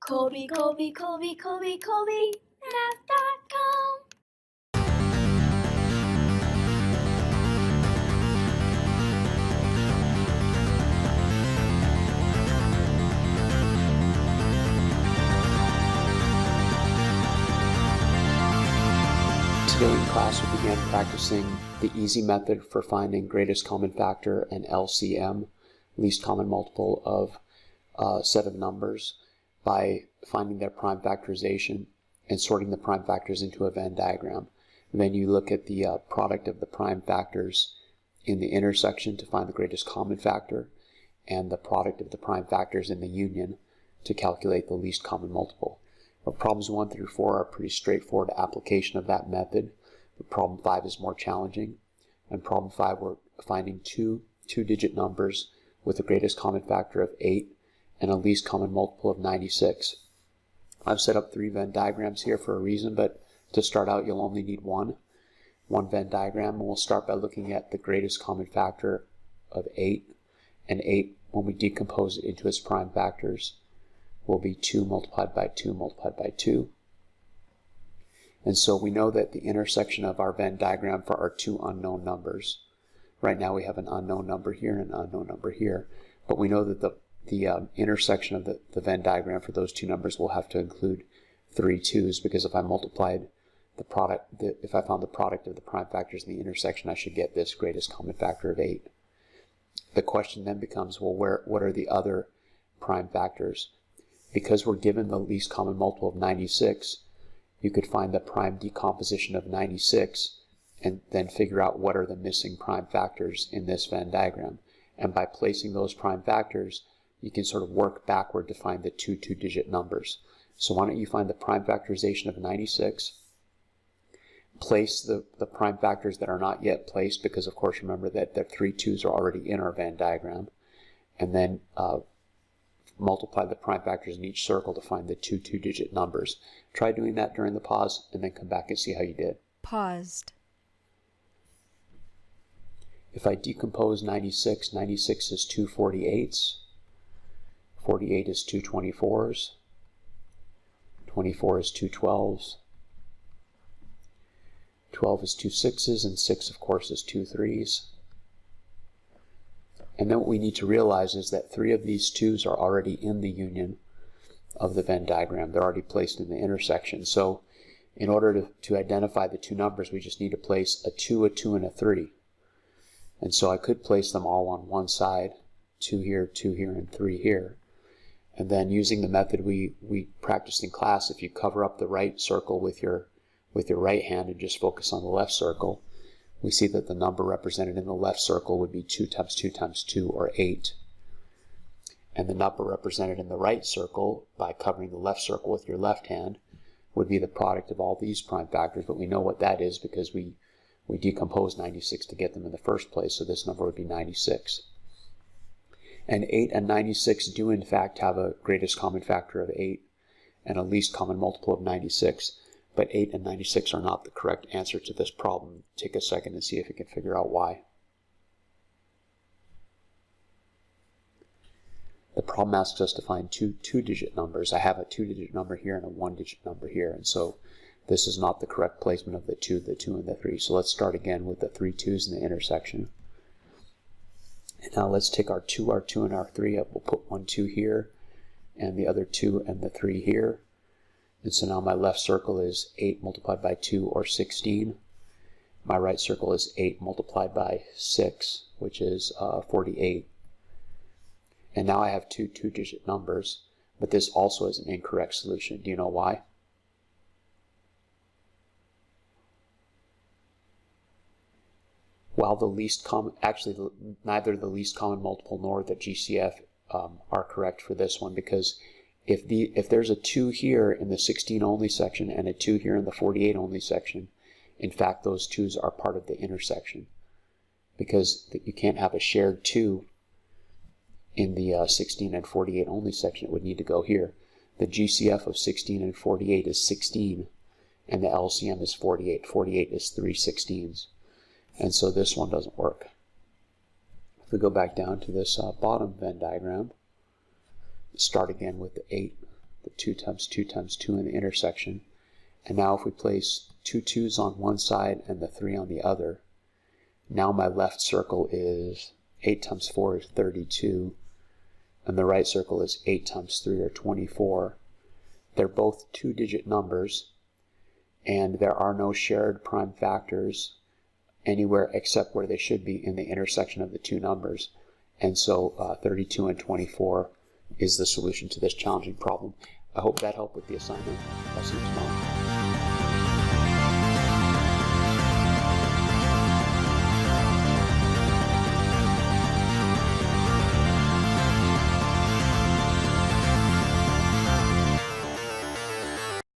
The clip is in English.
Colby, math.com. Today in class we began practicing the easy method for finding greatest common factor and LCM, least common multiple of a set of numbers, by finding their prime factorization and sorting the prime factors into a Venn diagram. And then you look at the product of the prime factors in the intersection to find the greatest common factor, and the product of the prime factors in the union to calculate the least common multiple. But problems 1 through 4 are a pretty straightforward application of that method. But problem 5 is more challenging. And problem 5, we're finding two-digit numbers with the greatest common factor of 8 and a least common multiple of 96. I've set up 3 Venn diagrams here for a reason, but to start out you'll only need one Venn diagram. And we'll start by looking at the greatest common factor of 8. And 8, when we decompose it into its prime factors, will be 2 multiplied by 2 multiplied by 2. And so we know that the intersection of our Venn diagram for our two unknown numbers, right now we have an unknown number here and an unknown number here, but we know that the intersection of the Venn diagram for those two numbers will have to include 3 2's, because if I multiplied the product, if I found the product of the prime factors in the intersection, I should get this greatest common factor of 8. The question then becomes, well, what are the other prime factors? Because we're given the least common multiple of 96, you could find the prime decomposition of 96 and then figure out what are the missing prime factors in this Venn diagram. And by placing those prime factors, you can sort of work backward to find the two-digit numbers. So why don't you find the prime factorization of 96, place the prime factors that are not yet placed, because of course remember that the 3 2's are already in our Venn diagram, and then multiply the prime factors in each circle to find the two-digit numbers. Try doing that during the pause and then come back and see how you did. Paused. If I decompose 96, 96 is 2 48s, 48 is 2 24s, 24 is 2 12s, 12 is 2 6's, and 6 of course is 2 3's. And then what we need to realize is that 3 of these 2's are already in the union of the Venn diagram. They're already placed in the intersection. So in order to identify the two numbers, we just need to place a 2, and a 3. And so I could place them all on one side, 2 here, and 3 here. And then using the method we practiced in class, if you cover up the right circle with your right hand and just focus on the left circle, we see that the number represented in the left circle would be 2 times 2 times 2, or 8. And the number represented in the right circle, by covering the left circle with your left hand, would be the product of all these prime factors. But we know what that is because we decomposed 96 to get them in the first place, so this number would be 96. And 8 and 96 do in fact have a greatest common factor of 8 and a least common multiple of 96. But 8 and 96 are not the correct answer to this problem. Take a second and see if you can figure out why. The problem asks us to find two-digit numbers. I have a 2-digit number here and a 1-digit number here, and so this is not the correct placement of the 2, and the 3. So let's start again with the 3 2's in the intersection. And now let's take our 2, and our 3 up. We'll put 1 2 here, and the other 2 and the 3 here. And so now my left circle is 8 multiplied by 2, or 16. My right circle is 8 multiplied by 6, which is 48. And now I have two-digit numbers, but this also is an incorrect solution. Do you know why? While the least common, actually neither the least common multiple nor the GCF are correct for this one, because if there's a 2 here in the 16 only section and a 2 here in the 48 only section, in fact those 2's are part of the intersection, because you can't have a shared 2 in the 16 and 48 only section. It would need to go here. The GCF of 16 and 48 is 16, and the LCM is 48. 48 is 3 16s. And so this one doesn't work. If we go back down to this bottom Venn diagram, start again with the 8, the 2 times 2 times 2 in the intersection. And now if we place 2 2's on one side and the 3 on the other, now my left circle is 8 times 4 is 32, and the right circle is 8 times 3 or 24. They're both 2-digit numbers, and there are no shared prime factors anywhere except where they should be in the intersection of the two numbers. And so 32 and 24 is the solution to this challenging problem. I hope that helped with the assignment. I'll see you tomorrow.